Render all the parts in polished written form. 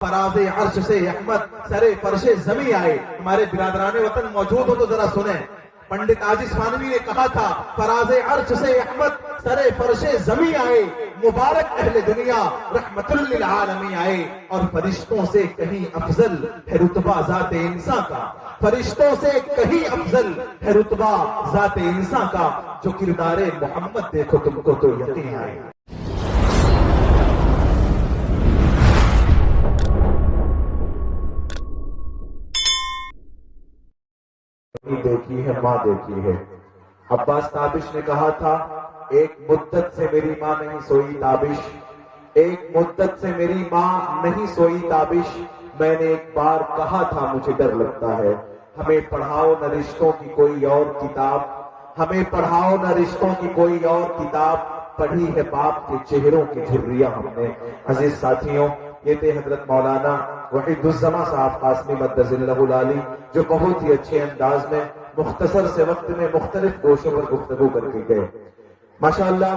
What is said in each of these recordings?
فراز عرش سے احمد سرے فرش زمیں آئے. ہمارے برادران وطن موجود ہو تو ذرا سنیں. پنڈت عاجز خانوی نے کہا تھا فراز عرش سے احمد سرے فرش زمیں آئے, مبارک اہل دنیا رحمت للعالمین آئے. اور فرشتوں سے کہیں افضل ہے رتبہ ذات انسان کا, فرشتوں سے کہیں افضل ہے رتبہ ذات انسان کا. جو کردار محمد دیکھو تم کو تو یقین آئے. دیکھی ہے ماں دیکھی ہے. عباس تابش نے کہا تھا ایک مدت سے میری ماں نہیں سوئی تابش, ایک مدت سے میری ماں نہیں سوئی تابش. میں نے ایک بار کہا تھا مجھے ڈر لگتا ہے, ہمیں پڑھاؤ نہ رشتوں کی کوئی اور کتاب, ہمیں پڑھاؤ نہ رشتوں کی کوئی اور کتاب. پڑھی ہے باپ کے چہروں کی جھریاں ہم نے. عزیز ساتھیوں, یہ تھے حضرت مولانا وحید الزما صاحب قاسمی مدظ اللہ العالی, جو بہت ہی اچھے انداز میں مختصر سے وقت میں مختلف گوشوں پر گفتگو کر کے گئے. ماشاءاللہ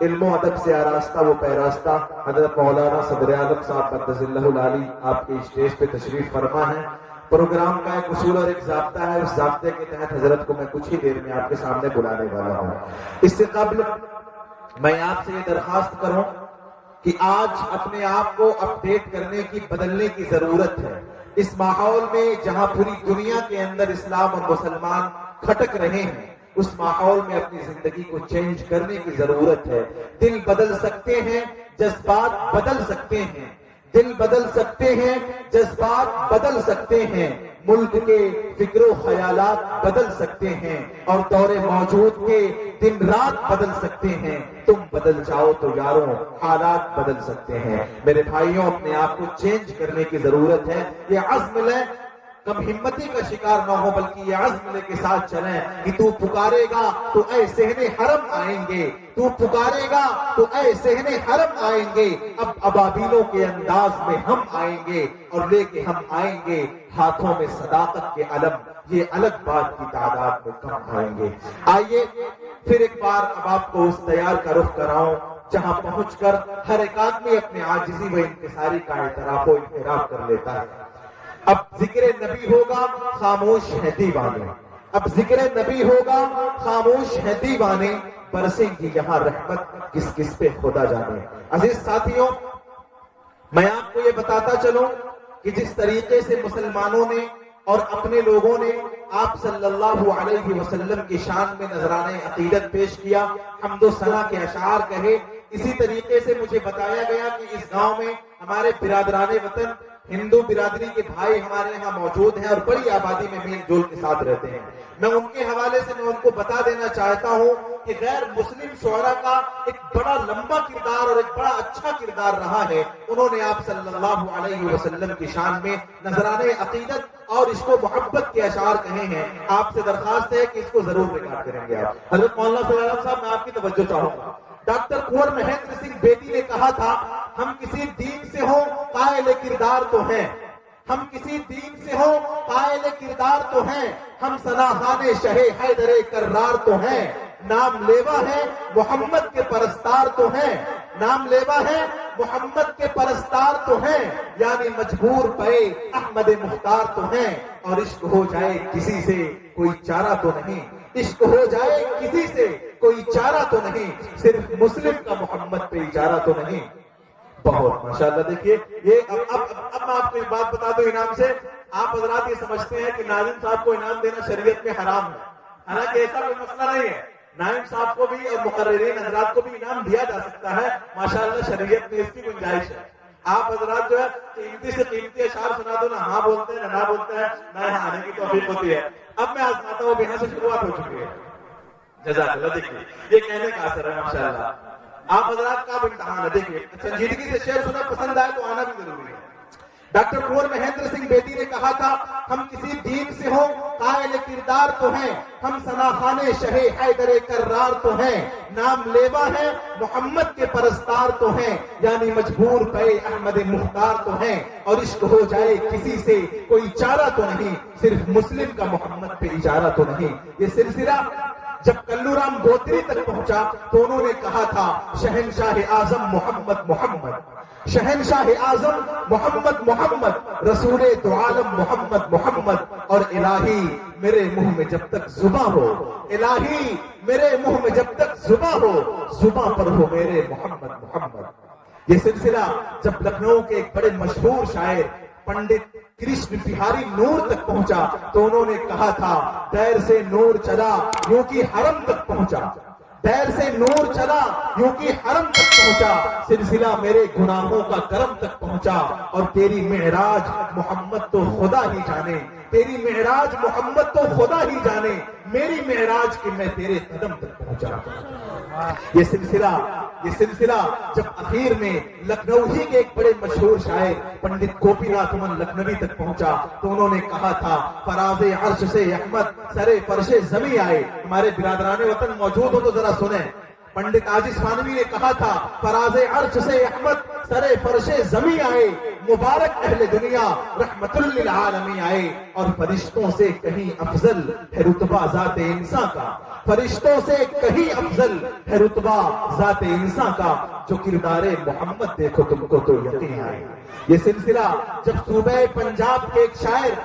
علم و ادب سے آراستہ وہ پیراستہ حضرت مولانا صدر اعظم صاحب مدظ اللہ العالی آپ کے اسٹیج پہ تشریف فرما ہے. پروگرام کا ایک اصول اور ایک ضابطہ ہے, اس ضابطے کے تحت حضرت کو میں کچھ ہی دیر میں آپ کے سامنے بلانے والا ہوں. اس سے قبل میں آپ سے یہ درخواست کروں کہ آج اپنے آپ کو اپڈیٹ کرنے کی, بدلنے کی ضرورت ہے. اس ماحول میں جہاں پوری دنیا کے اندر اسلام اور مسلمان کھٹک رہے ہیں, اس ماحول میں اپنی زندگی کو چینج کرنے کی ضرورت ہے. دل بدل سکتے ہیں, جذبات بدل سکتے ہیں, دل بدل سکتے ہیں, جذبات بدل سکتے ہیں, ملک کے فکر و خیالات بدل سکتے ہیں, اور دور موجود کے دن رات بدل سکتے ہیں. تم بدل جاؤ تو یاروں حالات بدل سکتے ہیں. میرے بھائیوں, اپنے آپ کو چینج کرنے کی ضرورت ہے. یہ عزم لیں, کم ہمتی کا شکار نہ ہو, بلکہ یہ عزم لے کے ساتھ چلیں کہ تو پکارے گا تو اے صحن حرم آئیں گے, تو پکارے گا تو اے صحن حرم آئیں گے. اب ابابیلوں کے انداز میں ہم آئیں گے, اور لے کے ہم آئیں گے ہاتھوں میں صداقت کے علم. یہ الگ بات کی تعداد میں کم آئیں گے. آئیے پھر ایک بار اب آپ کو اس تیار کا رخ کراؤں جہاں پہنچ کر ہر ایک آدمی اپنے عاجزی و انکساری کا اعتراف و اعتراف کر لیتا ہے. اب ذکر نبی ہوگا, خاموش ہے دیوانے. اب ذکر نبی ہوگا, خاموش ہے دیوانے. برسیں گی یہاں رحمت کس کس پہ خدا جانے. عزیز ساتھیوں, میں آپ کو یہ بتاتا چلوں کہ جس طریقے سے مسلمانوں نے اور اپنے لوگوں نے آپ صلی اللہ علیہ وسلم کی شان میں نذرانہ عقیدت پیش کیا, حمد و ثنا کے اشعار کہے, اسی طریقے سے مجھے بتایا گیا کہ اس گاؤں میں ہمارے برادران وطن ہندو برادری کے بھائی ہمارے یہاں موجود ہیں اور بڑی آبادی میں میل جول کے ساتھ رہتے ہیں. میں ان کے حوالے سے میں ان کو بتا دینا چاہتا ہوں کہ غیر مسلم شعراء کا ایک بڑا لمبا کردار اور ایک بڑا اچھا کردار رہا ہے. انہوں نے آپ صلی اللہ علیہ وسلم کی شان میں نذرانہ عقیدت اور عشق و محبت کے اشعار کہے ہیں. آپ سے درخواست ہے کہ اس کو ضرور ریکارڈ کریں گے. آپ حضرت مولانا صلی اللہ علیہ وسلم, میں آپ کی توجہ چاہوں گا. ڈاکٹر کنور مہندر سنگھ بیدی نے کہا تھا ہم کسی دین سے ہوں قائل کردار تو ہیں, ہم کسی دین سے ہوں قائل کردار تو ہیں, ہم ثناخان شہ حیدر کرار تو ہیں. نام لیوا ہے محمد کے پرستار تو ہیں, نام لیوا ہے محمد کے پرستار تو ہیں, یعنی مجبور پے احمد مختار تو ہیں. اور عشق ہو جائے کسی سے کوئی چارہ تو نہیں, عشق ہو جائے کسی سے کوئی چارہ تو نہیں, صرف مسلم کا محمد پہ اجارہ تو نہیں. بہت ماشاءاللہ. دیکھیے یہ اب میں آپ کو ایک بات بتا دوں انعام سے. آپ حضرات یہ سمجھتے ہیں کہ ناظم صاحب کو انعام دینا شریعت میں حرام ہے, حالانکہ ایسا کوئی مسئلہ نہیں ہے. نائم صاحب کو بھی اور مقررین حضرات کو بھی انعام دیا جا سکتا ہے. ماشاءاللہ شریعت میں اس کی گنجائش ہے. آپ حضرات جو ہے قیمتی سے قیمتی اشعار سنا دو, نہ ہاں بولتے ہیں نہ بولتے ہیں, نہ یہاں آنے کی توفیق ہوتی ہے. اب میں آزماتا ہوں, یہاں سے شروعات ہو چکی ہے. جزاک اللہ. دیکھیے یہ کہنے کا اثر ہے ماشاءاللہ. آپ حضرات کا امتحان ہے. دیکھیے سنجیدگی سے شعر سنا, پسند آئے تو آنا بھی ضروری ہے. ڈاکٹر کنور مہندر سنگھ بیدی نے کہا تھا ہم کسی دین سے ہوں قائل کردار تو ہیں, ہم ثناخان شہ حیدر کرار تو ہیں, نام لیوا ہے محمد کے پرستار تو ہیں, یعنی مجبور پے احمد مختار تو ہیں. اور عشق ہو جائے کسی سے کوئی چارہ تو نہیں, صرف مسلم کا محمد پہ اجارہ تو نہیں. یہ سلسلہ جب کلو رام گوتری تک پہنچا تو انہوں نے کہا تھا شہنشاہ اعظم محمد محمد، شہنشاہ اعظم محمد محمد، رسول دو عالم محمد محمد، اور الہی میرے منہ میں جب تک زباں ہو، الہی میرے منہ میں جب تک زباں ہو، زباں پر ہو میرے محمد محمد۔ یہ سلسلہ جب لکھنؤ کے ایک بڑے مشہور شاعر پنڈت کرشن بہاری نور تک پہنچا تو انہوں نے کہا تھا دیر سے نور چلا یوں کہ حرم تک پہنچا، دیر سے نور چلا یوں کہ حرم تک پہنچا، سلسلہ میرے گناہوں کا کرم تک پہنچا، اور تیری معراج محمد تو خدا ہی جانے، تیری معراج محمد تو خدا ہی جانے، میری معراج کہ میں تیرے قدم تک پہنچا۔ یہ سلسلہ جب اخیر میں لکھنؤ ہی کے ایک بڑے مشہور شاعر پنڈت گوپی ناتھ من لکھنوی تک پہنچا تو انہوں نے کہا تھا فراز عرش سے احمد سرے فرش زمیں آئے۔ ہمارے برادران وطن موجود ہو تو ذرا سنیں، پنڈت عاجز خانوی نے کہا تھا فراز عرش سے احمد سرے فرش زمیں آئے، مبارک اہل دنیا رحمت للعالمین آئے، اور فرشتوں سے کہیں افضل ہے رتبہ ذات انسان کا، فرشتوں سے کہیں افضل ہے رتبہ ذات انسان کا، جو کردار محمد دیکھو تم کو تو یقین آئے۔ یہ سلسلہ جب صوبہ پنجاب کے ایک شاعر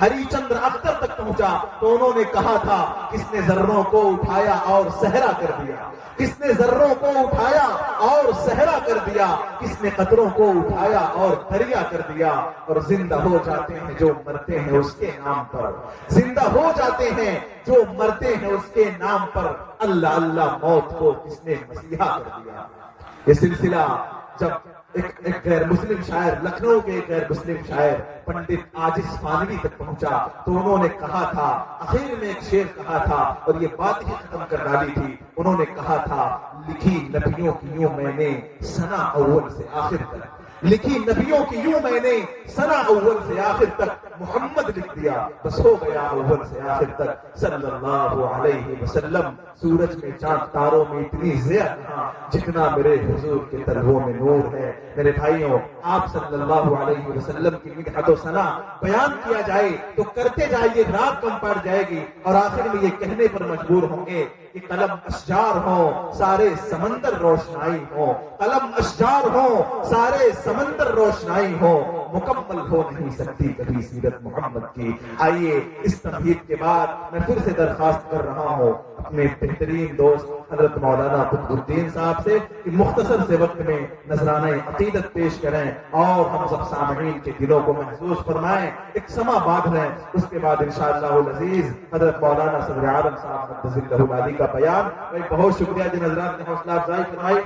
ہری چندر اختر تک پہنچا تو انہوں نے کہا تھا کس نے ذروں کو اٹھایا اور صحرا کر دیا، کس نے ذروں کو اٹھایا اور صحرا کر دیا، کس نے قطروں کو اٹھایا اور دریا کر دیا، اور زندہ ہو جاتے ہیں جو مرتے ہیں اس کے نام پر، زندہ ہو جاتے ہیں جو مرتے ہیں اس کے نام پر، اللہ اللہ موت کو کس نے مسیحا کر دیا۔ یہ سلسلہ جب ایک غیر مسلم شاعر لکھنؤ کے ایک غیر مسلم شاعر پنڈت عاجز خانوی تک پہنچا تو انہوں نے کہا تھا، اخیر میں ایک شعر کہا تھا اور یہ بات ہی ختم کر ڈالی تھی، انہوں نے کہا تھا لکھی نبیوں کی یوں میں نے ثنا اول سے آخر تک، لکھی نبیوں کی یوں میں نے ثنا اول سے آخر تک، محمد لکھ دیا بس ہو گیا اول سے آخر تک، صلی اللہ علیہ وسلم۔ سورج میں چاند تاروں میں اتنی ضیا کہاں جتنا میرے حضور کے طلبوں میں نور ہے۔ میرے بھائیوں، آپ صلی اللہ علیہ وسلم کی مدحت و ثنا بیان کیا جائے تو کرتے جائیے، رات کم پڑ جائے گی، اور آخر میں یہ کہنے پر مجبور ہوں گے کہ قلم اشجار ہوں سارے سمندر روشنائی ہوں، قلم اشجار ہوں سارے سمندر روشنائی ہوں، مکمل ہو نہیں سکتی کبھی سیرت محمد کی۔ آئیے اس تمہید کے بعد میں پھر سے درخواست کر رہا ہوں اپنے بہترین دوست حضرت مولانا قطب الدین صاحب سے کہ مختصر سے وقت میں نذرانہ عقیدت پیش کریں اور ہم سب سامعین کے دلوں کو محسوس فرمائیں، ایک سما باندھ لیں، اس کے بعد انشاءاللہ العزیز حضرت مولانا صدر عالم صاحب مقدس العالی کا بیان۔ بہت شکریہ جن حضرات نے حوصلہ افزائی فرمائی۔